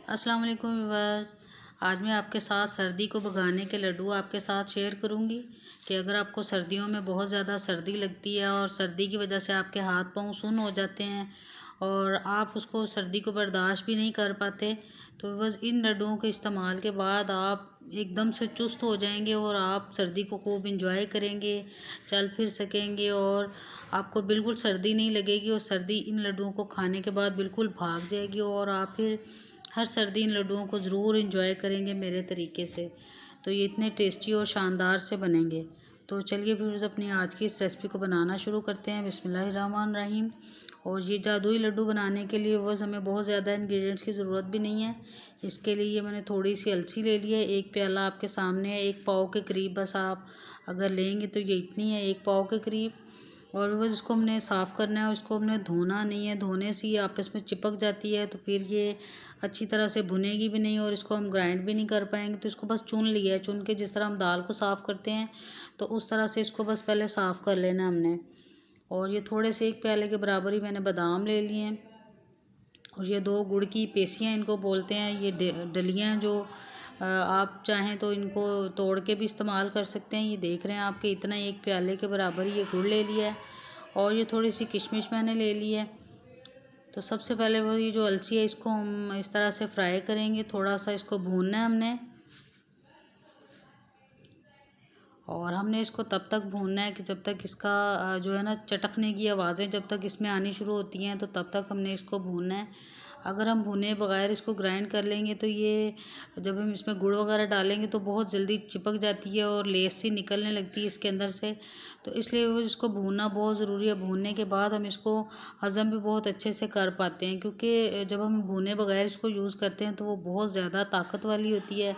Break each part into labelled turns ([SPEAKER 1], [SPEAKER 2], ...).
[SPEAKER 1] अस्सलाम वालेकुम व्यूअर्स। आज मैं आपके साथ सर्दी को भगाने के लड्डू आपके साथ शेयर करूंगी कि अगर आपको सर्दियों में बहुत ज़्यादा सर्दी लगती है और सर्दी की वजह से आपके हाथ पांव सुन्न हो जाते हैं और आप उसको सर्दी को बर्दाश्त भी नहीं कर पाते, तो बस इन लड्डुओं के इस्तेमाल के बाद आप एकदम से चुस्त हो जाएंगे और आप सर्दी को खूब इंजॉय करेंगे, चल फिर सकेंगे और आपको बिल्कुल सर्दी नहीं लगेगी और सर्दी इन लड्डुओं को खाने के बाद बिल्कुल भाग जाएगी और आप फिर हर सर्दी इन लड्डुओं को ज़रूर इंजॉय करेंगे मेरे तरीके से। तो ये इतने टेस्टी और शानदार से बनेंगे। तो चलिए फिर अपनी आज की इस रेसिपी को बनाना शुरू करते हैं। बिस्मिल्लाहिर्रहमानिर्रहीम। और ये जादुई लड्डू बनाने के लिए बस हमें बहुत ज़्यादा इंग्रेडिएंट्स की ज़रूरत भी नहीं है। इसके लिए ये मैंने थोड़ी सी अलसी ले ली है, एक प्याला आपके सामने है, एक पाव के करीब बस आप अगर लेंगे तो ये इतनी है, एक पाव के करीब। और बस इसको हमने साफ़ करना है, उसको हमने धोना नहीं है, धोने से ये आपस में चिपक जाती है तो फिर ये अच्छी तरह से भुनेगी भी नहीं और इसको हम ग्राइंड भी नहीं कर पाएंगे। तो इसको बस चुन लिया है, चुन के जिस तरह हम दाल को साफ़ करते हैं तो उस तरह से इसको बस पहले साफ़ कर लेना हमने। और ये थोड़े से एक प्याले के बराबर ही मैंने बादाम ले लिए हैं और ये 2 गुड़ की पेसियाँ इनको बोलते हैं। ये डलियाँ जो आप चाहें तो इनको तोड़ के भी इस्तेमाल कर सकते हैं। ये देख रहे हैं आपके इतना एक प्याले के बराबर ये गुड़ ले लिया है और ये थोड़ी सी किशमिश मैंने ले ली है। तो सबसे पहले वो ये जो अलसी है इसको हम इस तरह से फ्राई करेंगे, थोड़ा सा इसको भूनना है हमने और हमने इसको तब तक भूनना है कि जब तक इसका जो है ना चटकने की आवाज़ें जब तक इसमें आनी शुरू होती हैं तो तब तक हमने इसको भूनना है। अगर हम भुने बगैर इसको ग्राइंड कर लेंगे तो ये जब हम इसमें गुड़ वगैरह डालेंगे तो बहुत जल्दी चिपक जाती है और लेस सी निकलने लगती है इसके अंदर से। तो इसलिए वो इसको भूनना बहुत ज़रूरी है। भूनने के बाद हम इसको हज़म भी बहुत अच्छे से कर पाते हैं, क्योंकि जब हम भुने बगैर इसको यूज़ करते हैं तो वो बहुत ज़्यादा ताकत वाली होती है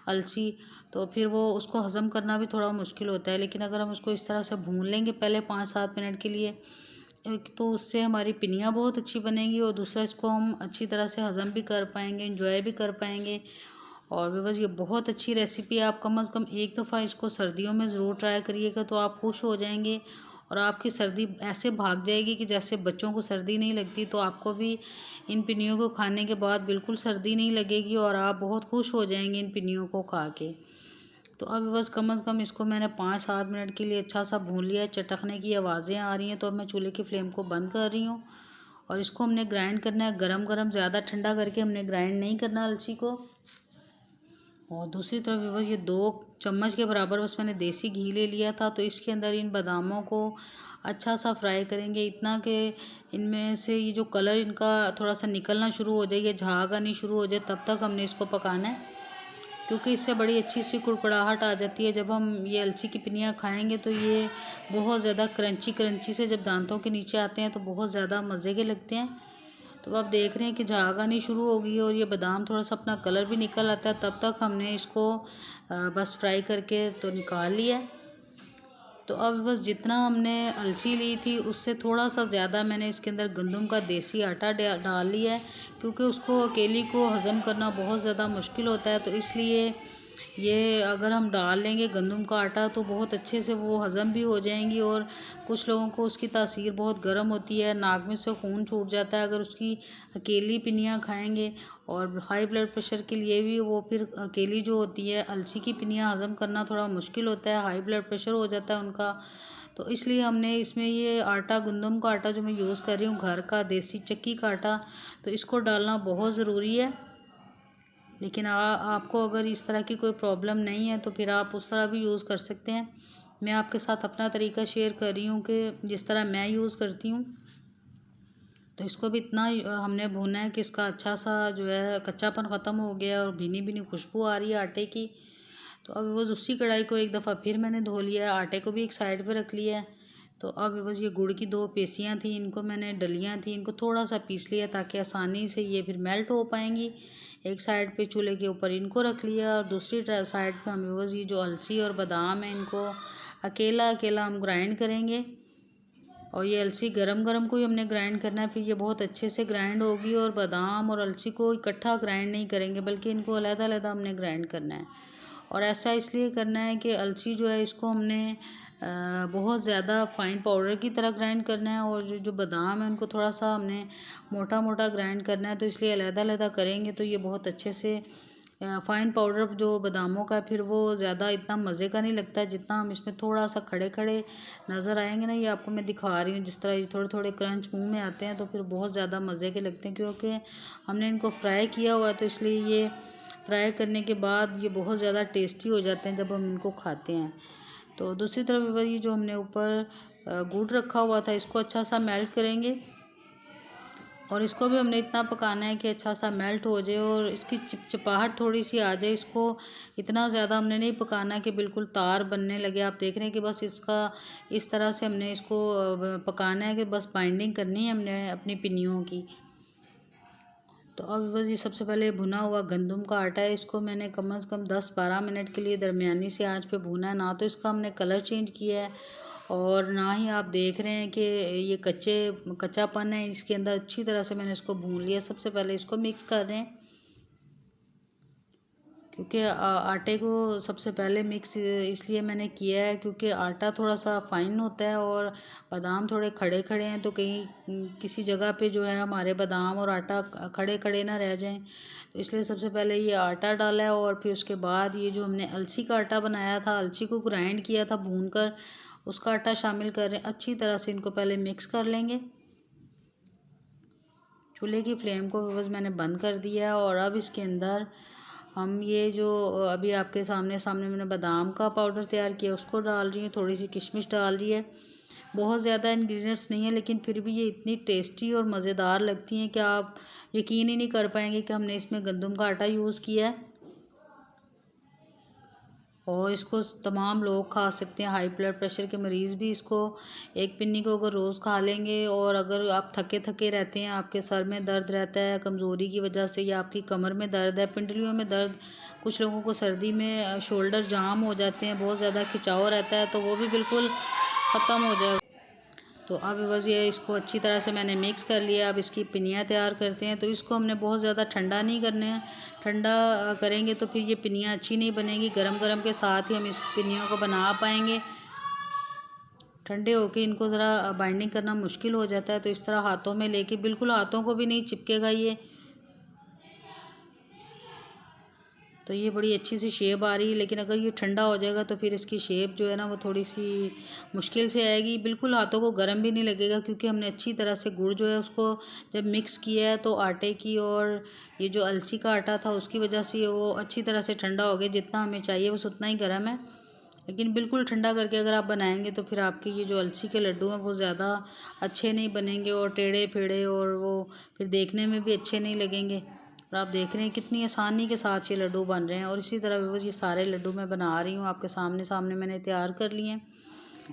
[SPEAKER 1] अलसी, तो फिर वो उसको हज़म करना भी थोड़ा मुश्किल होता है। लेकिन अगर हम उसको इस तरह से भून लेंगे पहले 5-7 मिनट के लिए, एक तो उससे हमारी पिनियाँ बहुत अच्छी बनेंगी और दूसरा इसको हम अच्छी तरह से हज़म भी कर पाएंगे, इंजॉय भी कर पाएंगे। और भी बस ये बहुत अच्छी रेसिपी है। आप कम से कम एक दफ़ा इसको सर्दियों में ज़रूर ट्राई करिएगा तो आप खुश हो जाएंगे और आपकी सर्दी ऐसे भाग जाएगी कि जैसे बच्चों को सर्दी नहीं लगती, तो आपको भी इन पिनियों को खाने के बाद बिल्कुल सर्दी नहीं लगेगी और आप बहुत खुश हो जाएंगे इन पिनियों को खा के। तो अब बस कम से कम इसको मैंने 5-7 मिनट के लिए अच्छा सा भून लिया है। चटकने की आवाज़ें आ रही हैं तो अब मैं चूल्हे की फ्लेम को बंद कर रही हूँ और इसको हमने ग्राइंड करना है गरम गरम, ज़्यादा ठंडा करके हमने ग्राइंड नहीं करना अलसी को। और दूसरी तरफ बस ये 2 चम्मच के बराबर बस मैंने देसी घी ले लिया था, तो इसके अंदर इन बादामों को अच्छा सा फ्राई करेंगे, इतना कि इनमें से ये जो कलर इनका थोड़ा सा निकलना शुरू हो जाए, ये झाग आनी शुरू हो जाए, तब तक हमने इसको पकाना है। क्योंकि इससे बड़ी अच्छी सी कुड़कुड़ाहट आ जाती है। जब हम ये अलसी की पिनियाँ खाएंगे तो ये बहुत ज़्यादा क्रंची क्रंची से जब दांतों के नीचे आते हैं तो बहुत ज़्यादा मज़े के लगते हैं। तो आप देख रहे हैं कि झाग आनी शुरू हो गई और ये बादाम थोड़ा सा अपना कलर भी निकल आता है, तब तक हमने इसको बस फ्राई करके तो निकाल लिया। तो अब बस जितना हमने अलसी ली थी उससे थोड़ा सा ज़्यादा मैंने इसके अंदर गंदम का देसी आटा डाल लिया है, क्योंकि उसको अकेली को हज़म करना बहुत ज़्यादा मुश्किल होता है। तो इसलिए ये अगर हम डाल लेंगे गंदम का आटा तो बहुत अच्छे से वो हज़म भी हो जाएंगी। और कुछ लोगों को उसकी तासीर बहुत गर्म होती है, नाक में से खून छूट जाता है अगर उसकी अकेली पिनियाँ खाएंगे। और हाई ब्लड प्रेशर के लिए भी वो फिर अकेली जो होती है अलसी की पिनियाँ हज़म करना थोड़ा मुश्किल होता है, हाई ब्लड प्रेशर हो जाता है उनका। तो इसलिए हमने इसमें ये आटा, गंदम का आटा जो मैं यूज़ कर रही हूँ घर का देसी चक्की का आटा, तो इसको डालना बहुत ज़रूरी है। लेकिन आपको अगर इस तरह की कोई प्रॉब्लम नहीं है तो फिर आप उस तरह भी यूज़ कर सकते हैं। मैं आपके साथ अपना तरीका शेयर कर रही हूँ कि जिस तरह मैं यूज़ करती हूँ। तो इसको भी इतना हमने भूना है कि इसका अच्छा सा जो है कच्चापन ख़त्म हो गया और भीनी भीनी खुशबू आ रही है आटे की। तो अब बस उसी कढ़ाई को एक दफ़ा फिर मैंने धो लिया है, आटे को भी एक साइड पे रख लिया है। तो अब बस ये गुड़ की 2 पेसियाँ थी, इनको मैंने डलियाँ थी, इनको थोड़ा सा पीस लिया ताकि आसानी से ये फिर मेल्ट हो पाएंगी। एक साइड पे चूल्हे के ऊपर इनको रख लिया और दूसरी साइड पे हम बस ये जो अलसी और बादाम है इनको अकेला अकेला हम ग्राइंड करेंगे। और ये अलसी गरम गरम को ही हमने ग्राइंड करना है, फिर ये बहुत अच्छे से ग्राइंड होगी। और बादाम और अलसी को इकट्ठा ग्राइंड नहीं करेंगे बल्कि इनको अलग-अलग हमने ग्राइंड करना है। और ऐसा इसलिए करना है कि अलसी जो है इसको हमने बहुत ज़्यादा फ़ाइन पाउडर की तरह ग्राइंड करना है, और जो बादाम है उनको थोड़ा सा हमने मोटा मोटा ग्राइंड करना है। तो इसलिए अलग-अलग करेंगे तो ये बहुत अच्छे से फ़ाइन पाउडर जो बादामों का फिर वो ज़्यादा इतना मज़े का नहीं लगता है, जितना हम इसमें थोड़ा सा खड़े खड़े नज़र आएंगे ना। ये आपको मैं दिखा रही हूँ जिस तरह ये थोड़े थोड़े क्रंच मुंह में आते हैं तो फिर बहुत ज़्यादा मज़े के लगते हैं, क्योंकि हमने इनको फ्राई किया हुआ है। तो इसलिए ये फ्राई करने के बाद ये बहुत ज़्यादा टेस्टी हो जाते हैं जब हम इनको खाते हैं। तो दूसरी तरफ ये जो हमने ऊपर गुड़ रखा हुआ था इसको अच्छा सा मेल्ट करेंगे, और इसको भी हमने इतना पकाना है कि अच्छा सा मेल्ट हो जाए और इसकी चिपचिपाहट थोड़ी सी आ जाए। इसको इतना ज़्यादा हमने नहीं पकाना कि बिल्कुल तार बनने लगे। आप देख रहे हैं कि बस इसका इस तरह से हमने इसको पकाना है कि बस बाइंडिंग करनी है हमने अपनी पिन्नियों की। तो अब बस ये सबसे पहले भुना हुआ गंदम का आटा है, इसको मैंने कम से कम 10-12 मिनट के लिए दरमियानी से आंच पे भुना है। ना तो इसका हमने कलर चेंज किया है और ना ही आप देख रहे हैं कि ये कच्चापन है इसके अंदर। अच्छी तरह से मैंने इसको भून लिया। सबसे पहले इसको मिक्स कर रहे हैं, क्योंकि आटे को सबसे पहले मिक्स इसलिए मैंने किया है क्योंकि आटा थोड़ा सा फाइन होता है और बादाम थोड़े खड़े खड़े हैं, तो कहीं किसी जगह पे जो है हमारे बादाम और आटा खड़े खड़े ना रह जाएं। तो इसलिए सबसे पहले ये आटा डाला है और फिर उसके बाद ये जो हमने अलसी का आटा बनाया था, अलसी को ग्राइंड किया था भून कर, उसका आटा शामिल कर रहे हैं। अच्छी तरह से इनको पहले मिक्स कर लेंगे। चूल्हे की फ्लेम को बस मैंने बंद कर दिया है और अब इसके अंदर हम ये जो अभी आपके सामने मैंने बादाम का पाउडर तैयार किया उसको डाल रही हूँ, थोड़ी सी किशमिश डाल रही है। बहुत ज़्यादा इंग्रेडिएंट्स नहीं है लेकिन फिर भी ये इतनी टेस्टी और मज़ेदार लगती हैं कि आप यकीन ही नहीं कर पाएंगे कि हमने इसमें गंदम का आटा यूज़ किया है। और इसको तमाम लोग खा सकते हैं। हाई ब्लड प्रेशर के मरीज़ भी इसको एक पिन्नी को अगर रोज़ खा लेंगे, और अगर आप थके थके रहते हैं, आपके सर में दर्द रहता है कमज़ोरी की वजह से, या आपकी कमर में दर्द है, पिंडलियों में दर्द, कुछ लोगों को सर्दी में शोल्डर जाम हो जाते हैं, बहुत ज़्यादा खिंचाव रहता है, तो वो भी बिल्कुल ख़त्म हो जाएगा। तो अब बस ये इसको अच्छी तरह से मैंने मिक्स कर लिया। अब इसकी पिनियाँ तैयार करते हैं। तो इसको हमने बहुत ज़्यादा ठंडा नहीं करना है, ठंडा करेंगे तो फिर ये पिनियाँ अच्छी नहीं बनेगी। गरम गरम के साथ ही हम इस पिनियों को बना पाएंगे। ठंडे होके इनको ज़रा बाइंडिंग करना मुश्किल हो जाता है, तो इस तरह हाथों में लेके, बिल्कुल हाथों को भी नहीं चिपकेगा ये। तो ये बड़ी अच्छी सी शेप आ रही है, लेकिन अगर ये ठंडा हो जाएगा तो फिर इसकी शेप जो है ना वो थोड़ी सी मुश्किल से आएगी। बिल्कुल हाथों को गर्म भी नहीं लगेगा, क्योंकि हमने अच्छी तरह से गुड़ जो है उसको जब मिक्स किया है तो आटे की और ये जो अलसी का आटा था उसकी वजह से वो अच्छी तरह से ठंडा हो गया। जितना हमें चाहिए बस उतना ही गर्म है, लेकिन बिल्कुल ठंडा करके अगर आप बनाएंगे तो फिर आपके ये जो अलसी के लड्डू हैं वो ज़्यादा अच्छे नहीं बनेंगे और टेढ़े फेढ़े, और वो फिर देखने में भी अच्छे नहीं लगेंगे। और आप देख रहे हैं कितनी आसानी के साथ ये लड्डू बन रहे हैं। और इसी तरह बस ये सारे लड्डू मैं बना रही हूँ आपके सामने मैंने तैयार कर लिए हैं।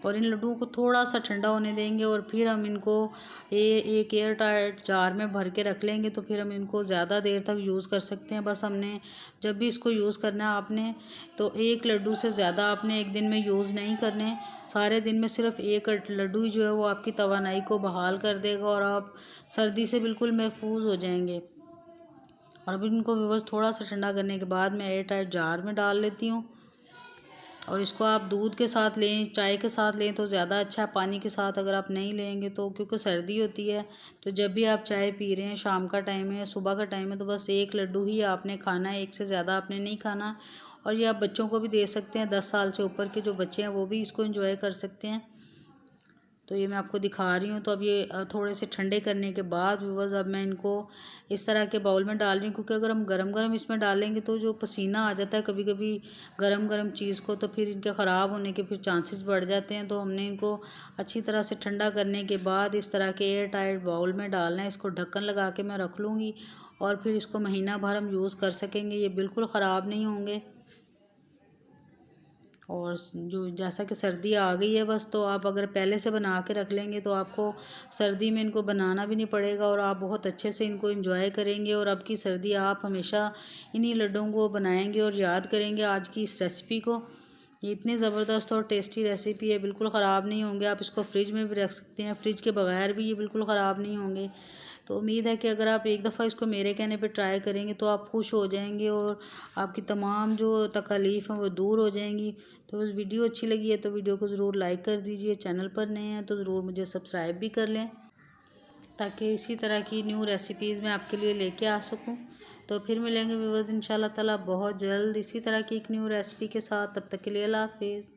[SPEAKER 1] और इन लड्डुओं को थोड़ा सा ठंडा होने देंगे और फिर हम इनको एक एयर टाइट जार में भर के रख लेंगे, तो फिर हम इनको ज़्यादा देर तक यूज़ कर सकते हैं। बस हमने जब भी इसको यूज़ करना है आपने, तो एक लड्डू से ज़्यादा आपने एक दिन में यूज़ नहीं करने। सारे दिन में सिर्फ एक लड्डू ही जो है वो आपकी तवानाई को बहाल कर देगा और आप सर्दी से बिल्कुल महफूज हो जाएंगे। और अब इनको भी बस थोड़ा सा ठंडा करने के बाद मैं एयर टाइट जार में डाल लेती हूँ। और इसको आप दूध के साथ लें, चाय के साथ लें तो ज़्यादा अच्छा है। पानी के साथ अगर आप नहीं लेंगे तो, क्योंकि सर्दी होती है, तो जब भी आप चाय पी रहे हैं, शाम का टाइम है, सुबह का टाइम है, तो बस एक लड्डू ही आपने खाना है, एक से ज़्यादा आपने नहीं खाना। और ये आप बच्चों को भी दे सकते हैं, 10 साल से ऊपर के जो बच्चे हैं वो भी इसको एंजॉय कर सकते हैं। तो ये मैं आपको दिखा रही हूँ। तो अब ये थोड़े से ठंडे करने के बाद व्यूअर्स अब मैं इनको इस तरह के बाउल में डाल रही हूँ, क्योंकि अगर हम गरम गरम इसमें डालेंगे तो जो पसीना आ जाता है कभी कभी गरम गरम चीज़ को, तो फिर इनके ख़राब होने के फिर चांसेस बढ़ जाते हैं। तो हमने इनको अच्छी तरह से ठंडा करने के बाद इस तरह के एयर टाइट बाउल में डालना है। इसको ढक्कन लगा के मैं रख लूँगी और फिर इसको महीना भर हम यूज़ कर सकेंगे। ये बिल्कुल ख़राब नहीं होंगे। और जो जैसा कि सर्दी आ गई है बस, तो आप अगर पहले से बना के रख लेंगे तो आपको सर्दी में इनको बनाना भी नहीं पड़ेगा और आप बहुत अच्छे से इनको एंजॉय करेंगे। और अब की सर्दी आप हमेशा इन्हीं लड्डुओं को बनाएंगे और याद करेंगे आज की इस रेसिपी को। ये इतनी ज़बरदस्त और टेस्टी रेसिपी है, बिल्कुल ख़राब नहीं होंगे। आप इसको फ्रिज में भी रख सकते हैं, फ्रिज के बगैर भी ये बिल्कुल ख़राब नहीं होंगे। तो उम्मीद है कि अगर आप एक दफ़ा इसको मेरे कहने पे ट्राई करेंगे तो आप खुश हो जाएंगे और आपकी तमाम जो तकलीफ़ हैं वो दूर हो जाएंगी। तो बस वीडियो अच्छी लगी है तो वीडियो को ज़रूर लाइक कर दीजिए, चैनल पर नए हैं तो ज़रूर मुझे सब्सक्राइब भी कर लें ताकि इसी तरह की न्यू रेसिपीज़ मैं आपके लिए लेके आ सकूं। तो फिर मिलेंगे व्यूअर्स इंशाल्लाह ताला बहुत जल्द इसी तरह की एक न्यू रेसिपी के साथ। तब तक के लिए अल्लाह हाफिज़।